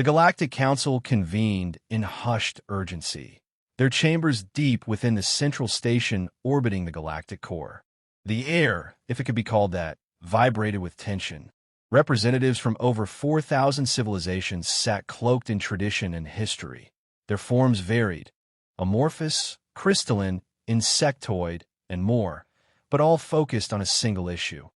The Galactic Council convened in hushed urgency, their chambers deep within the central station orbiting the galactic core. The air, if it could be called that, vibrated with tension. Representatives from over 4,000 civilizations sat cloaked in tradition and history. Their forms varied, amorphous, crystalline, insectoid, and more, but all focused on a single issue: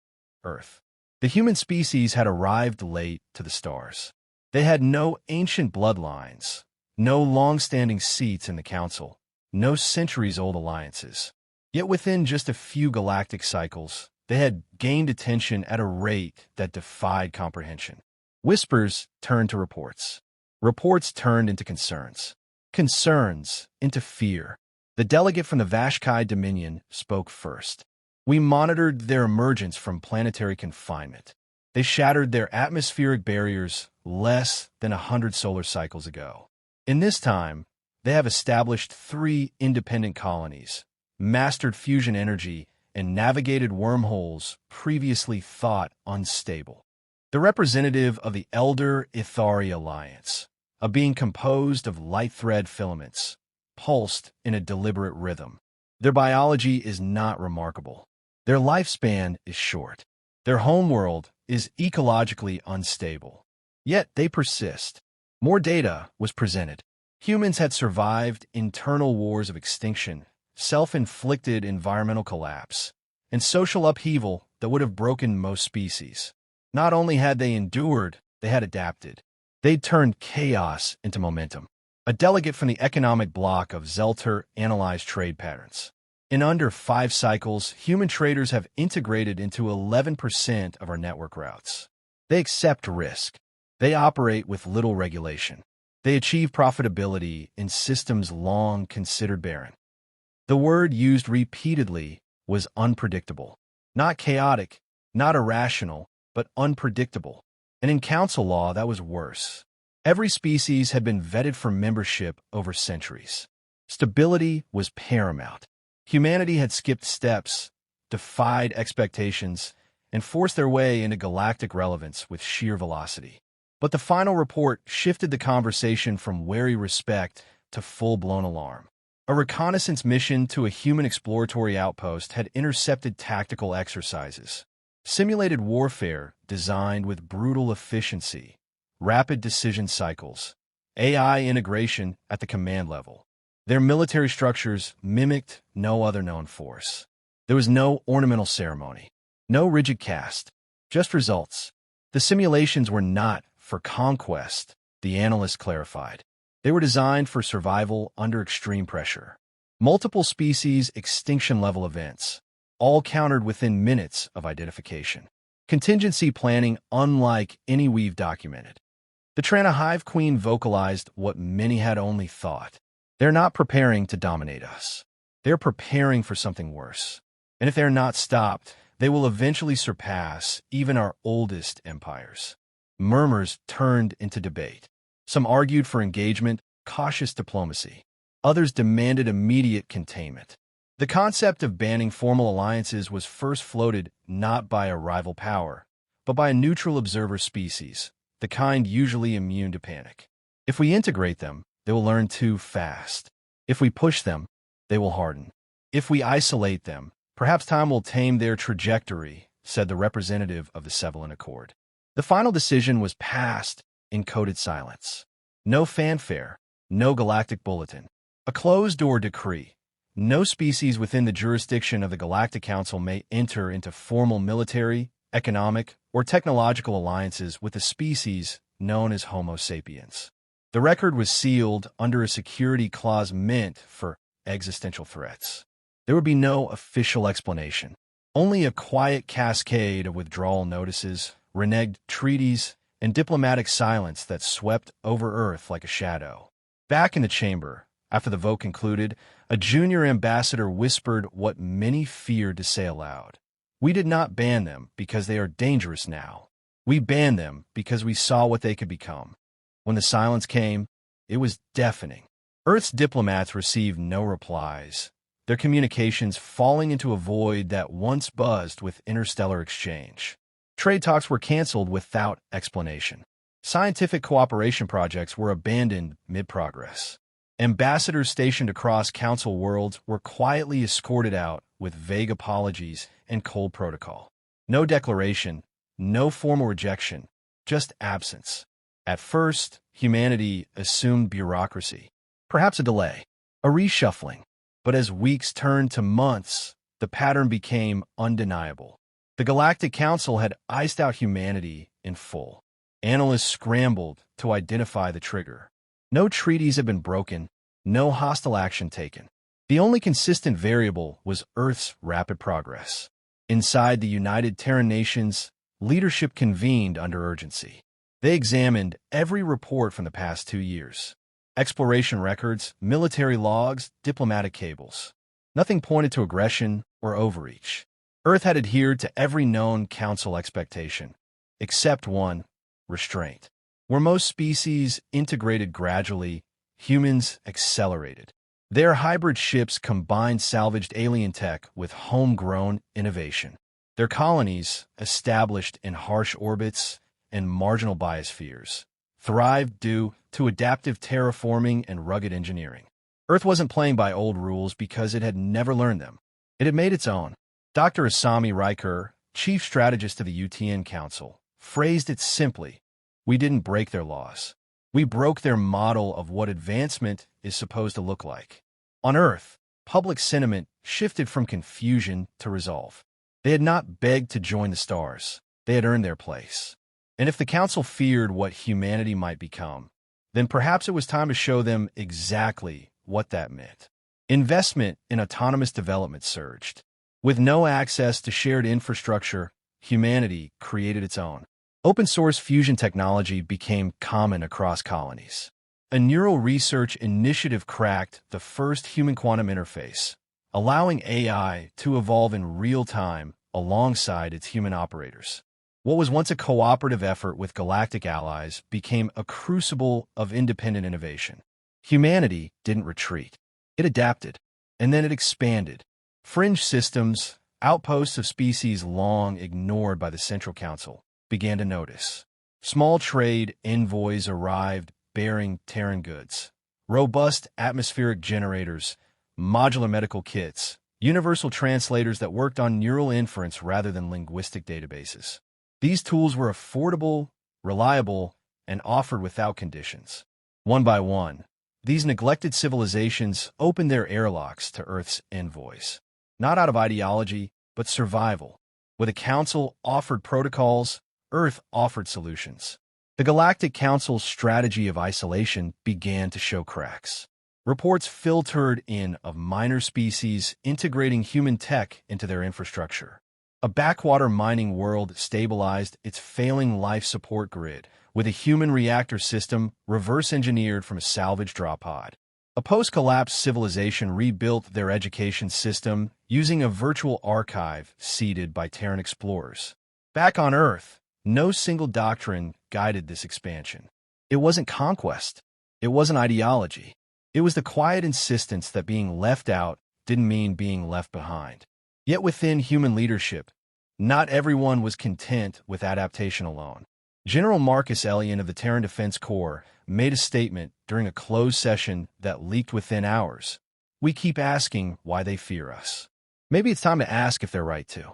Earth. The human species had arrived late to the stars. They had no ancient bloodlines, no long-standing seats in the council, no centuries-old alliances. Yet within just a few galactic cycles, they had gained attention at a rate that defied comprehension. Whispers turned to reports. Reports turned into concerns. Concerns into fear. The delegate from the Vashkai Dominion spoke first. We monitored their emergence from planetary confinement. They shattered their atmospheric barriers less than 100 solar cycles ago. In this time, they have established 3 independent colonies, mastered fusion energy, and navigated wormholes previously thought unstable. The representative of the Elder Ithari Alliance, a being composed of light thread filaments, pulsed in a deliberate rhythm. Their biology is not remarkable. Their lifespan is short. Their homeworld is ecologically unstable. Yet they persist. More data was presented. Humans had survived internal wars of extinction, self-inflicted environmental collapse, and social upheaval that would have broken most species. Not only had they endured, they had adapted. They'd turned chaos into momentum. A delegate from the economic bloc of Zelter analyzed trade patterns. In under 5 cycles, human traders have integrated into 11% of our network routes. They accept risk. They operate with little regulation. They achieve profitability in systems long considered barren. The word used repeatedly was unpredictable. Not chaotic, not irrational, but unpredictable. And in council law, that was worse. Every species had been vetted for membership over centuries. Stability was paramount. Humanity had skipped steps, defied expectations, and forced their way into galactic relevance with sheer velocity. But the final report shifted the conversation from wary respect to full-blown alarm. A reconnaissance mission to a human exploratory outpost had intercepted tactical exercises. Simulated warfare designed with brutal efficiency, rapid decision cycles, AI integration at the command level. Their military structures mimicked no other known force. There was no ornamental ceremony, no rigid caste, just results. The simulations were not for conquest, the analyst clarified. They were designed for survival under extreme pressure. Multiple species extinction-level events, all countered within minutes of identification. Contingency planning unlike any we've documented. The Trana Hive Queen vocalized what many had only thought. They're not preparing to dominate us. They're preparing for something worse. And if they're not stopped, they will eventually surpass even our oldest empires. Murmurs turned into debate. Some argued for engagement, cautious diplomacy. Others demanded immediate containment. The concept of banning formal alliances was first floated not by a rival power, but by a neutral observer species, the kind usually immune to panic. If we integrate them, they will learn too fast. If we push them, they will harden. If we isolate them, perhaps time will tame their trajectory, said the representative of the Sevelin Accord. The final decision was passed in coded silence. No fanfare, no galactic bulletin. A closed-door decree. No species within the jurisdiction of the Galactic Council may enter into formal military, economic, or technological alliances with a species known as Homo sapiens. The record was sealed under a security clause meant for existential threats. There would be no official explanation, only a quiet cascade of withdrawal notices, reneged treaties, and diplomatic silence that swept over Earth like a shadow. Back in the chamber, after the vote concluded, a junior ambassador whispered what many feared to say aloud. We did not ban them because they are dangerous now. We banned them because we saw what they could become. When the silence came, it was deafening. Earth's diplomats received no replies, their communications falling into a void that once buzzed with interstellar exchange. Trade talks were canceled without explanation. Scientific cooperation projects were abandoned mid-progress. Ambassadors stationed across Council worlds were quietly escorted out with vague apologies and cold protocol. No declaration, no formal rejection, just absence. At first, humanity assumed bureaucracy, perhaps a delay, a reshuffling. But as weeks turned to months, the pattern became undeniable. The Galactic Council had iced out humanity in full. Analysts scrambled to identify the trigger. No treaties had been broken, no hostile action taken. The only consistent variable was Earth's rapid progress. Inside the United Terran Nations, leadership convened under urgency. They examined every report from the past 2 years. Exploration records, military logs, diplomatic cables. Nothing pointed to aggression or overreach. Earth had adhered to every known Council expectation, except one: restraint. Where most species integrated gradually, humans accelerated. Their hybrid ships combined salvaged alien tech with homegrown innovation. Their colonies, established in harsh orbits and marginal biospheres, thrived due to adaptive terraforming and rugged engineering. Earth wasn't playing by old rules because it had never learned them. It had made its own. Dr. Asami Riker, chief strategist of the UTN Council, phrased it simply: "We didn't break their laws. We broke their model of what advancement is supposed to look like." On Earth, public sentiment shifted from confusion to resolve. They had not begged to join the stars. They had earned their place. And if the Council feared what humanity might become, then perhaps it was time to show them exactly what that meant. Investment in autonomous development surged. With no access to shared infrastructure, humanity created its own. Open-source fusion technology became common across colonies. A neural research initiative cracked the first human quantum interface, allowing AI to evolve in real time alongside its human operators. What was once a cooperative effort with galactic allies became a crucible of independent innovation. Humanity didn't retreat. It adapted, and then it expanded. Fringe systems, outposts of species long ignored by the Central Council, began to notice. Small trade envoys arrived bearing Terran goods. Robust atmospheric generators, modular medical kits, universal translators that worked on neural inference rather than linguistic databases. These tools were affordable, reliable, and offered without conditions. One by one, these neglected civilizations opened their airlocks to Earth's envoys. Not out of ideology, but survival. Where the Council offered protocols, Earth offered solutions. The Galactic Council's strategy of isolation began to show cracks. Reports filtered in of minor species integrating human tech into their infrastructure. A backwater mining world stabilized its failing life support grid with a human reactor system reverse-engineered from a salvaged drop pod. A post-collapse civilization rebuilt their education system using a virtual archive seeded by Terran explorers. Back on Earth, no single doctrine guided this expansion. It wasn't conquest. It wasn't ideology. It was the quiet insistence that being left out didn't mean being left behind. Yet within human leadership, not everyone was content with adaptation alone. General Marcus Elian of the Terran Defense Corps made a statement during a closed session that leaked within hours. "We keep asking why they fear us. Maybe it's time to ask if they're right to."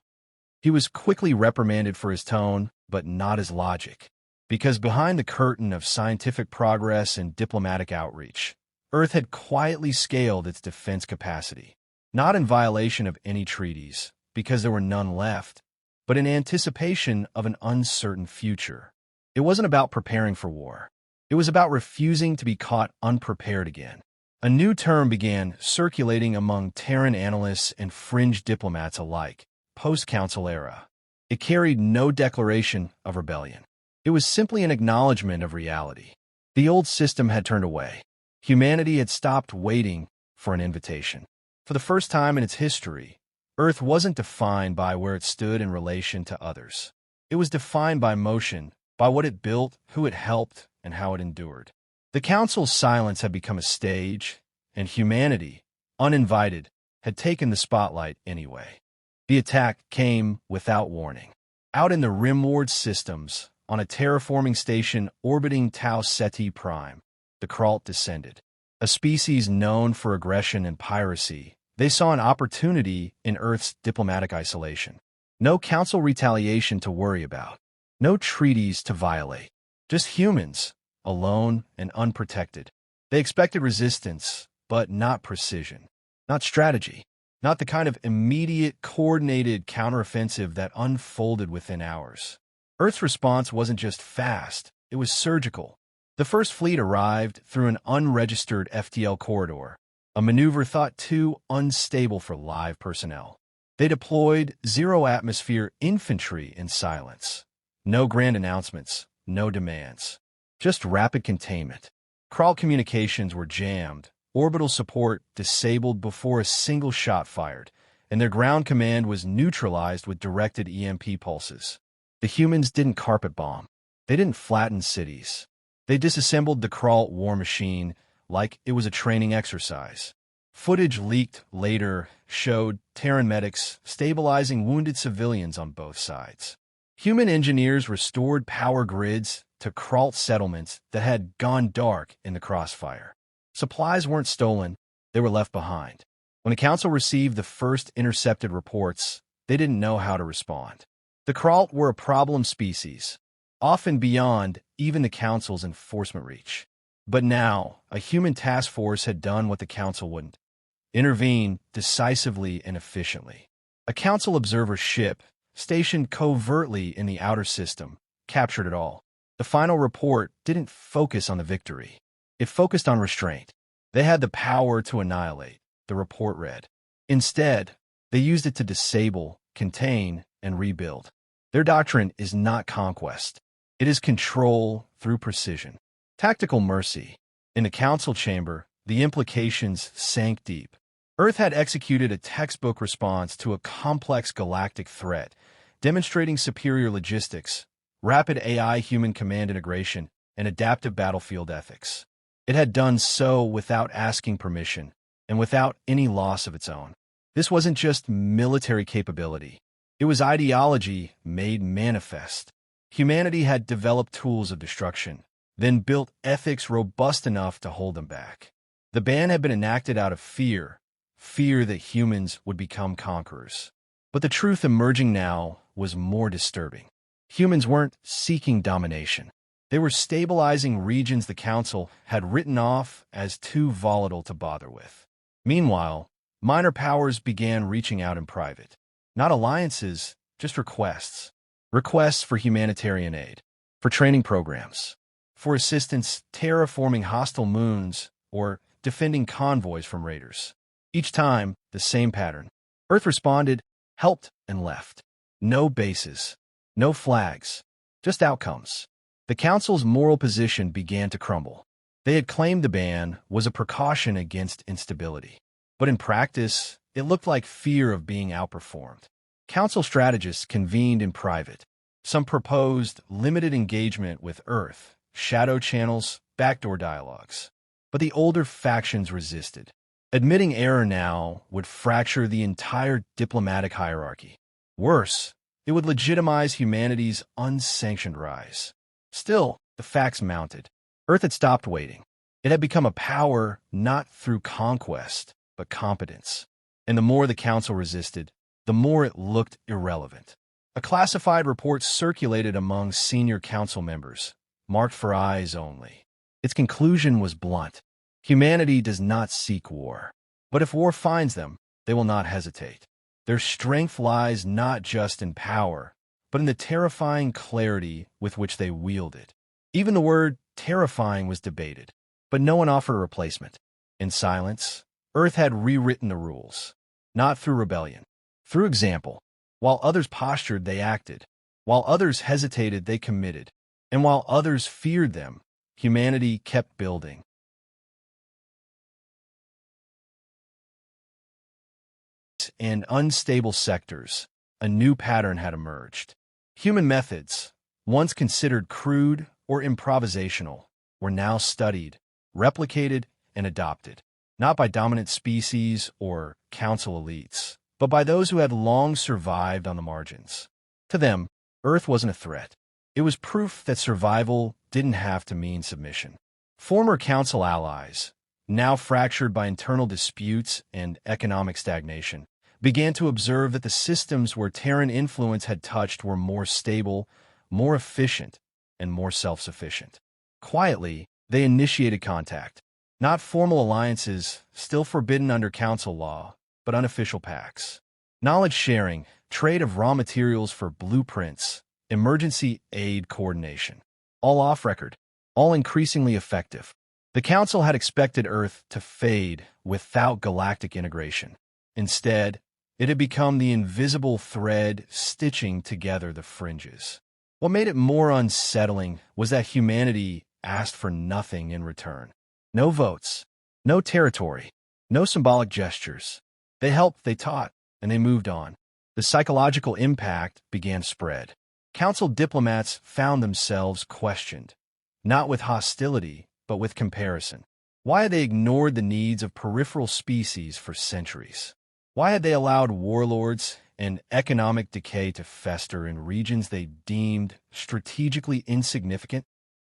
He was quickly reprimanded for his tone, but not his logic. Because behind the curtain of scientific progress and diplomatic outreach, Earth had quietly scaled its defense capacity. Not in violation of any treaties, because there were none left, but in anticipation of an uncertain future. It wasn't about preparing for war. It was about refusing to be caught unprepared again. A new term began circulating among Terran analysts and fringe diplomats alike, post-Council era. It carried no declaration of rebellion. It was simply an acknowledgement of reality. The old system had turned away. Humanity had stopped waiting for an invitation. For the first time in its history, Earth wasn't defined by where it stood in relation to others. It was defined by motion, by what it built, who it helped, and how it endured. The Council's silence had become a stage, and humanity, uninvited, had taken the spotlight anyway. The attack came without warning. Out in the rimward systems, on a terraforming station orbiting Tau Ceti Prime, the Kralt descended. A species known for aggression and piracy, they saw an opportunity in Earth's diplomatic isolation. No council retaliation to worry about. No treaties to violate. Just humans, alone and unprotected. They expected resistance, but not precision. Not strategy. Not the kind of immediate, coordinated counteroffensive that unfolded within hours. Earth's response wasn't just fast, it was surgical. The first fleet arrived through an unregistered FTL corridor, a maneuver thought too unstable for live personnel. They deployed zero-atmosphere infantry in silence. No grand announcements, no demands. Just rapid containment. Kralt communications were jammed, orbital support disabled before a single shot fired, and their ground command was neutralized with directed EMP pulses. The humans didn't carpet bomb. They didn't flatten cities. They disassembled the Kralt war machine like it was a training exercise. Footage leaked later showed Terran medics stabilizing wounded civilians on both sides. Human engineers restored power grids to Kralt settlements that had gone dark in the crossfire. Supplies weren't stolen, they were left behind. When the Council received the first intercepted reports, they didn't know how to respond. The Kralt were a problem species, often beyond even the Council's enforcement reach. But now, a human task force had done what the Council wouldn't: intervene decisively and efficiently. A Council observer ship, stationed covertly in the outer system, captured it all. The final report didn't focus on the victory. It focused on restraint. They had the power to annihilate, the report read. Instead, they used it to disable, contain, and rebuild. Their doctrine is not conquest. It is control through precision. Tactical mercy. In the Council chamber, the implications sank deep. Earth had executed a textbook response to a complex galactic threat, demonstrating superior logistics, rapid AI-human command integration, and adaptive battlefield ethics. It had done so without asking permission, and without any loss of its own. This wasn't just military capability. It was ideology made manifest. Humanity had developed tools of destruction, then built ethics robust enough to hold them back. The ban had been enacted out of fear that humans would become conquerors. But the truth emerging now was more disturbing. Humans weren't seeking domination. They were stabilizing regions the Council had written off as too volatile to bother with. Meanwhile, minor powers began reaching out in private. Not alliances, just requests. Requests for humanitarian aid, for training programs, for assistance terraforming hostile moons, or defending convoys from raiders. Each time, the same pattern. Earth responded, helped, and left. No bases, no flags, just outcomes. The Council's moral position began to crumble. They had claimed the ban was a precaution against instability. But in practice, it looked like fear of being outperformed. Council strategists convened in private. Some proposed limited engagement with Earth, shadow channels, backdoor dialogues. But the older factions resisted. Admitting error now would fracture the entire diplomatic hierarchy. Worse, it would legitimize humanity's unsanctioned rise. Still, the facts mounted. Earth had stopped waiting. It had become a power not through conquest, but competence. And the more the Council resisted, the more it looked irrelevant. A classified report circulated among senior Council members, marked for eyes only. Its conclusion was blunt. Humanity does not seek war. But if war finds them, they will not hesitate. Their strength lies not just in power, but in the terrifying clarity with which they wield it. Even the word terrifying was debated, but no one offered a replacement. In silence, Earth had rewritten the rules, not through rebellion, through example. While others postured, they acted. While others hesitated, they committed. And while others feared them, humanity kept building. In unstable sectors, a new pattern had emerged. Human methods, once considered crude or improvisational, were now studied, replicated, and adopted, not by dominant species or council elites, but by those who had long survived on the margins. To them, Earth wasn't a threat. It was proof that survival didn't have to mean submission. Former Council allies, now fractured by internal disputes and economic stagnation, began to observe that the systems where Terran influence had touched were more stable, more efficient, and more self-sufficient. Quietly, they initiated contact. Not formal alliances, still forbidden under Council law, but unofficial pacts. Knowledge sharing, trade of raw materials for blueprints, emergency aid coordination. All off-record, all increasingly effective. The Council had expected Earth to fade without galactic integration. Instead, it had become the invisible thread stitching together the fringes. What made it more unsettling was that humanity asked for nothing in return. No votes, no territory, no symbolic gestures. They helped, they taught, and they moved on. The psychological impact began to spread. Council diplomats found themselves questioned, not with hostility, but with comparison. Why had they ignored the needs of peripheral species for centuries? Why had they allowed warlords and economic decay to fester in regions they deemed strategically insignificant?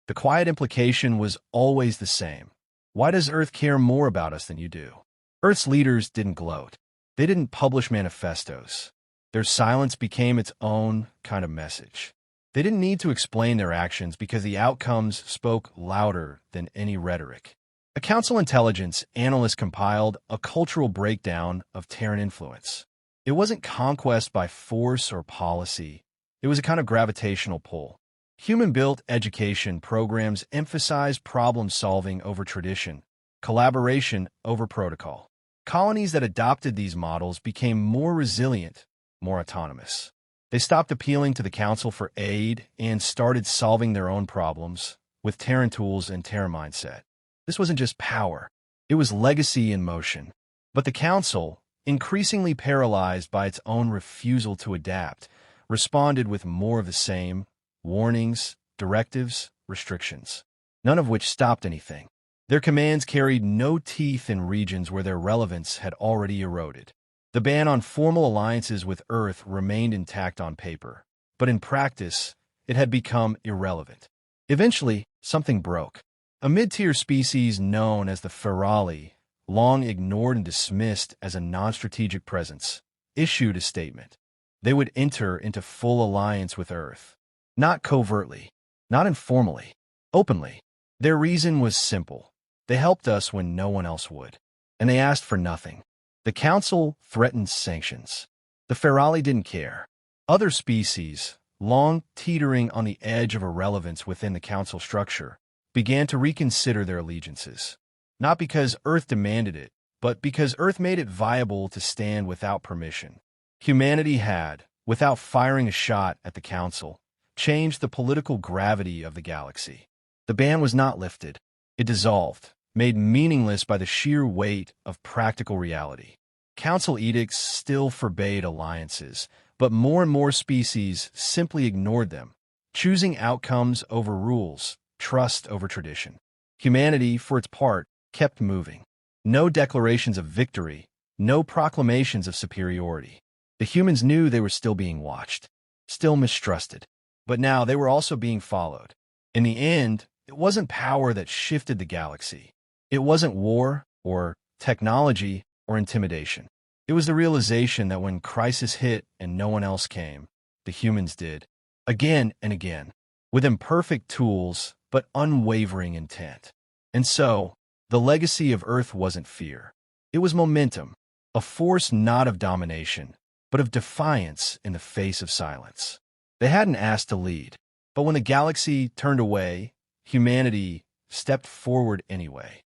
The quiet implication was always the same. Why does Earth care more about us than you do? Earth's leaders didn't gloat. They didn't publish manifestos. Their silence became its own kind of message. They didn't need to explain their actions because the outcomes spoke louder than any rhetoric. A Council intelligence analyst compiled a cultural breakdown of Terran influence. It wasn't conquest by force or policy. It was a kind of gravitational pull. Human-built education programs emphasize problem-solving over tradition, collaboration over protocol. Colonies that adopted these models became more resilient, more autonomous. They stopped appealing to the Council for aid and started solving their own problems with Terran tools and Terran mindset. This wasn't just power. It was legacy in motion. But the Council, increasingly paralyzed by its own refusal to adapt, responded with more of the same: warnings, directives, restrictions, none of which stopped anything. Their commands carried no teeth in regions where their relevance had already eroded. The ban on formal alliances with Earth remained intact on paper, but in practice, it had become irrelevant. Eventually, something broke. A mid-tier species known as the Faceless, long ignored and dismissed as a non-strategic presence, issued a statement. They would enter into full alliance with Earth. Not covertly, not informally, openly. Their reason was simple. They helped us when no one else would, and they asked for nothing. The Council threatened sanctions. The Faceless didn't care. Other species, long teetering on the edge of irrelevance within the Council structure, began to reconsider their allegiances. Not because Earth demanded it, but because Earth made it viable to stand without permission. Humanity had, without firing a shot at the Council, changed the political gravity of the galaxy. The ban was not lifted. It dissolved, made meaningless by the sheer weight of practical reality. Council edicts still forbade alliances, but more and more species simply ignored them, choosing outcomes over rules, trust over tradition. Humanity, for its part, kept moving. No declarations of victory, no proclamations of superiority. The humans knew they were still being watched, still mistrusted. But now they were also being followed. In the end, it wasn't power that shifted the galaxy. It wasn't war or technology or intimidation. It was the realization that when crisis hit and no one else came, the humans did. Again and again. With imperfect tools, but unwavering intent. And so, the legacy of Earth wasn't fear. It was momentum, a force not of domination, but of defiance in the face of silence. They hadn't asked to lead, but when the galaxy turned away, humanity stepped forward anyway.